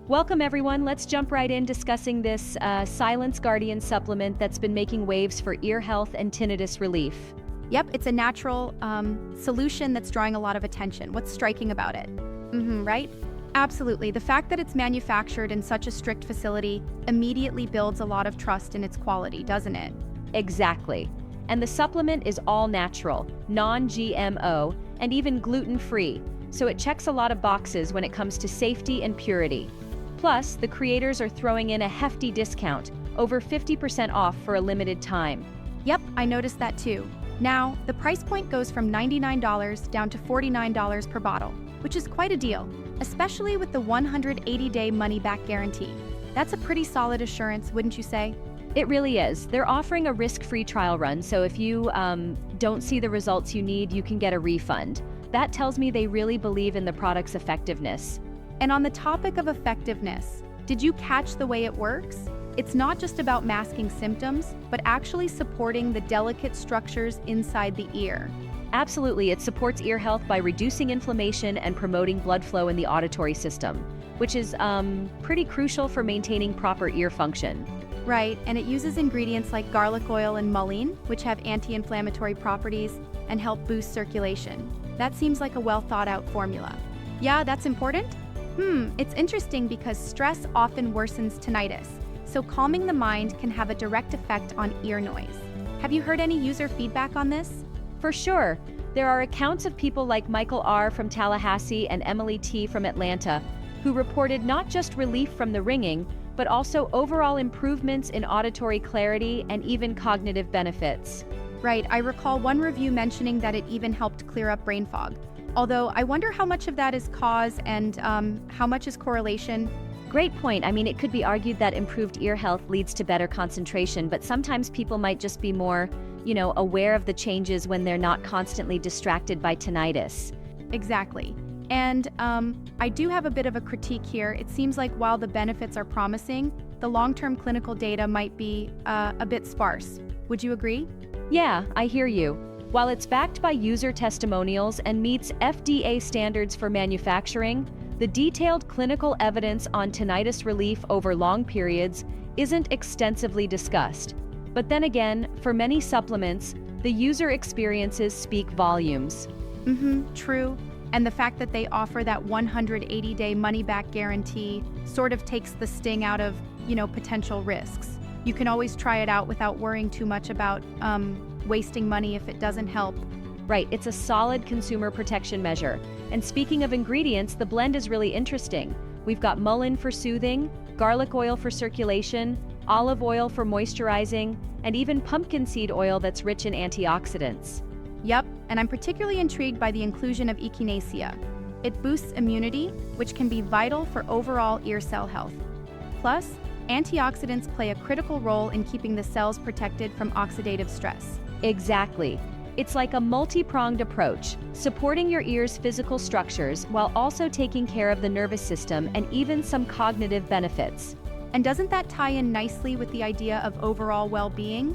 Welcome everyone, let's jump right in discussing this Silence Guardian supplement that's been making waves for ear health and tinnitus relief. Yep, it's a natural solution that's drawing a lot of attention. What's striking about it? Right? Absolutely. The fact that it's manufactured in such a strict facility immediately builds a lot of trust in its quality, doesn't it? Exactly. And the supplement is all natural, non-GMO, and even gluten-free, so it checks a lot of boxes when it comes to safety and purity. Plus, the creators are throwing in a hefty discount, over 50% off for a limited time. Yep, I noticed that too. Now, the price point goes from $99 down to $49 per bottle, which is quite a deal, especially with the 180-day money-back guarantee. That's a pretty solid assurance, wouldn't you say? It really is. They're offering a risk-free trial run, so if you don't see the results you need, you can get a refund. That tells me they really believe in the product's effectiveness. And on the topic of effectiveness, did you catch the way it works? It's not just about masking symptoms, but actually supporting the delicate structures inside the ear. Absolutely, it supports ear health by reducing inflammation and promoting blood flow in the auditory system, which is pretty crucial for maintaining proper ear function. Right, and it uses ingredients like garlic oil and mullein, which have anti-inflammatory properties and help boost circulation. That seems like a well-thought-out formula. Yeah, that's important? It's interesting because stress often worsens tinnitus, so calming the mind can have a direct effect on ear noise. Have you heard any user feedback on this? For sure. There are accounts of people like Michael R. from Tallahassee and Emily T. from Atlanta who reported not just relief from the ringing, but also overall improvements in auditory clarity and even cognitive benefits. Right, I recall one review mentioning that it even helped clear up brain fog. Although I wonder how much of that is cause and how much is correlation. Great point. I mean, it could be argued that improved ear health leads to better concentration, but sometimes people might just be more, aware of the changes when they're not constantly distracted by tinnitus. Exactly. And I do have a bit of a critique here. It seems like while the benefits are promising, the long-term clinical data might be a bit sparse. Would you agree? Yeah, I hear you. While it's backed by user testimonials and meets FDA standards for manufacturing, the detailed clinical evidence on tinnitus relief over long periods isn't extensively discussed. But then again, for many supplements, the user experiences speak volumes. True. And the fact that they offer that 180-day money-back guarantee sort of takes the sting out of, potential risks. You can always try it out without worrying too much about wasting money if it doesn't help. Right, it's a solid consumer protection measure. And speaking of ingredients, the blend is really interesting. We've got mullein for soothing, garlic oil for circulation, olive oil for moisturizing, and even pumpkin seed oil that's rich in antioxidants. Yep, and I'm particularly intrigued by the inclusion of echinacea. It boosts immunity, which can be vital for overall ear cell health. Plus, antioxidants play a critical role in keeping the cells protected from oxidative stress. Exactly. It's like a multi-pronged approach, supporting your ear's physical structures while also taking care of the nervous system and even some cognitive benefits. And doesn't that tie in nicely with the idea of overall well-being?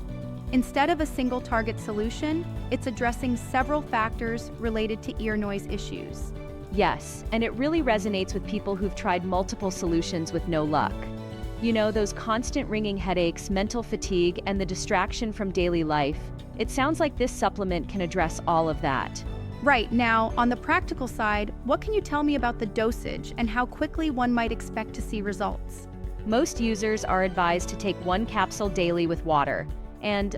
Instead of a single target solution, it's addressing several factors related to ear noise issues. Yes, and it really resonates with people who've tried multiple solutions with no luck. Those constant ringing headaches, mental fatigue, and the distraction from daily life. It sounds like this supplement can address all of that. Right, now, on the practical side, what can you tell me about the dosage and how quickly one might expect to see results? Most users are advised to take 1 capsule daily with water, and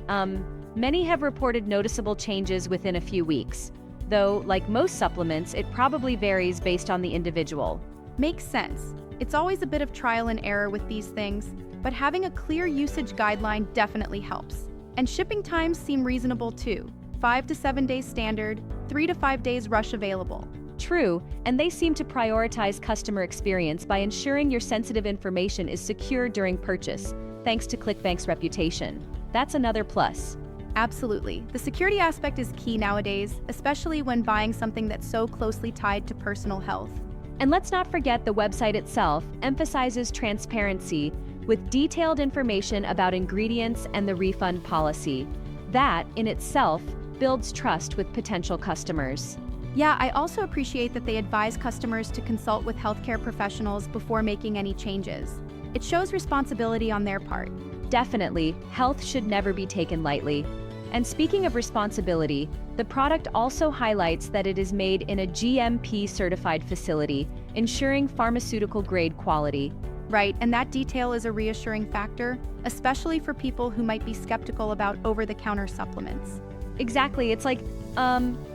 many have reported noticeable changes within a few weeks. Though, like most supplements, it probably varies based on the individual. Makes sense. It's always a bit of trial and error with these things, but having a clear usage guideline definitely helps. And shipping times seem reasonable too. 5 to 7 days standard, 3 to 5 days rush available. True, and they seem to prioritize customer experience by ensuring your sensitive information is secure during purchase, thanks to ClickBank's reputation. That's another plus. Absolutely. The security aspect is key nowadays, especially when buying something that's so closely tied to personal health. And let's not forget the website itself emphasizes transparency with detailed information about ingredients and the refund policy. That, in itself, builds trust with potential customers. Yeah, I also appreciate that they advise customers to consult with healthcare professionals before making any changes. It shows responsibility on their part. Definitely, health should never be taken lightly. And speaking of responsibility, the product also highlights that it is made in a GMP-certified facility, ensuring pharmaceutical-grade quality. Right, and that detail is a reassuring factor, especially for people who might be skeptical about over-the-counter supplements. Exactly, it's like,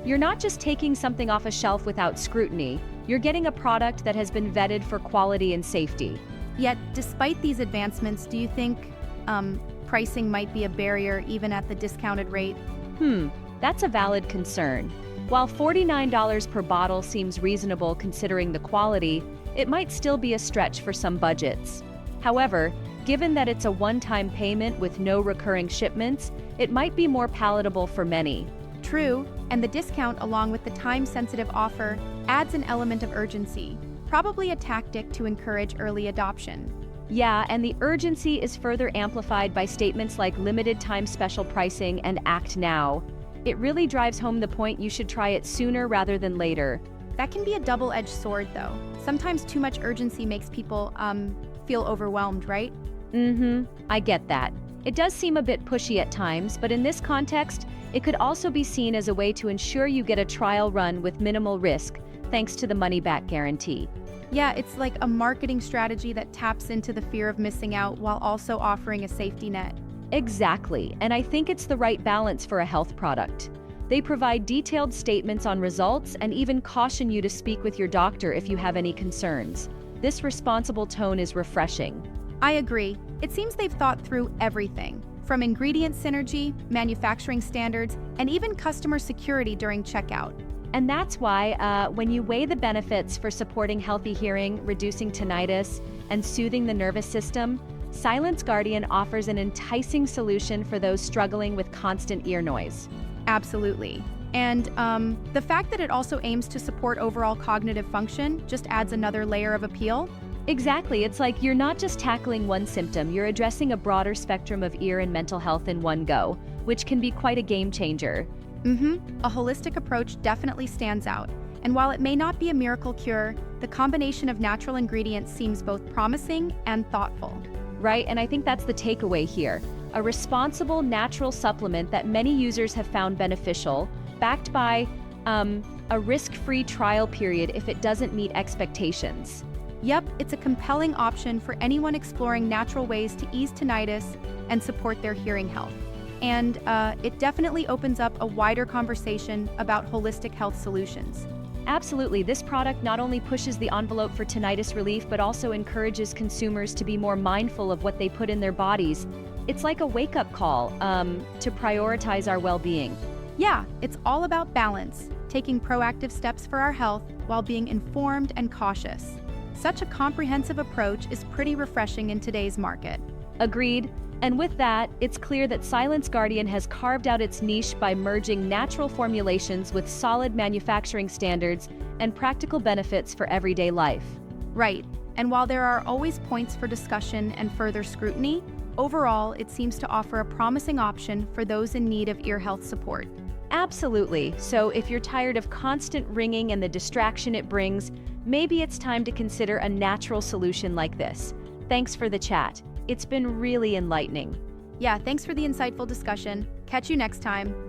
you're not just taking something off a shelf without scrutiny, you're getting a product that has been vetted for quality and safety. Yet, despite these advancements, do you think, pricing might be a barrier even at the discounted rate? That's a valid concern. While $49 per bottle seems reasonable considering the quality, it might still be a stretch for some budgets. However, given that it's a one-time payment with no recurring shipments, it might be more palatable for many. True, and the discount along with the time-sensitive offer adds an element of urgency, probably a tactic to encourage early adoption. Yeah, and the urgency is further amplified by statements like limited time special pricing and act now. It really drives home the point you should try it sooner rather than later. That can be a double-edged sword, though. Sometimes too much urgency makes people, feel overwhelmed, right? I get that. It does seem a bit pushy at times, but in this context, it could also be seen as a way to ensure you get a trial run with minimal risk, thanks to the money-back guarantee. Yeah, it's like a marketing strategy that taps into the fear of missing out while also offering a safety net. Exactly, and I think it's the right balance for a health product. They provide detailed statements on results and even caution you to speak with your doctor if you have any concerns. This responsible tone is refreshing. I agree. It seems they've thought through everything, from ingredient synergy, manufacturing standards, and even customer security during checkout. And that's why, when you weigh the benefits for supporting healthy hearing, reducing tinnitus, and soothing the nervous system, Silence Guardian offers an enticing solution for those struggling with constant ear noise. Absolutely. And the fact that it also aims to support overall cognitive function just adds another layer of appeal. Exactly, it's like you're not just tackling one symptom, you're addressing a broader spectrum of ear and mental health in one go, which can be quite a game changer. A holistic approach definitely stands out. And while it may not be a miracle cure, the combination of natural ingredients seems both promising and thoughtful. Right, and I think that's the takeaway here. A responsible, natural supplement that many users have found beneficial, backed by a risk-free trial period if it doesn't meet expectations. Yep, it's a compelling option for anyone exploring natural ways to ease tinnitus and support their hearing health. And it definitely opens up a wider conversation about holistic health solutions. Absolutely, this product not only pushes the envelope for tinnitus relief, but also encourages consumers to be more mindful of what they put in their bodies. It's like a wake-up call to prioritize our well-being. Yeah, it's all about balance, taking proactive steps for our health while being informed and cautious. Such a comprehensive approach is pretty refreshing in today's market. Agreed. And with that, it's clear that Silence Guardian has carved out its niche by merging natural formulations with solid manufacturing standards and practical benefits for everyday life. Right, and while there are always points for discussion and further scrutiny, overall it seems to offer a promising option for those in need of ear health support. Absolutely. So if you're tired of constant ringing and the distraction it brings, maybe it's time to consider a natural solution like this. Thanks for the chat. It's been really enlightening. Yeah, thanks for the insightful discussion. Catch you next time.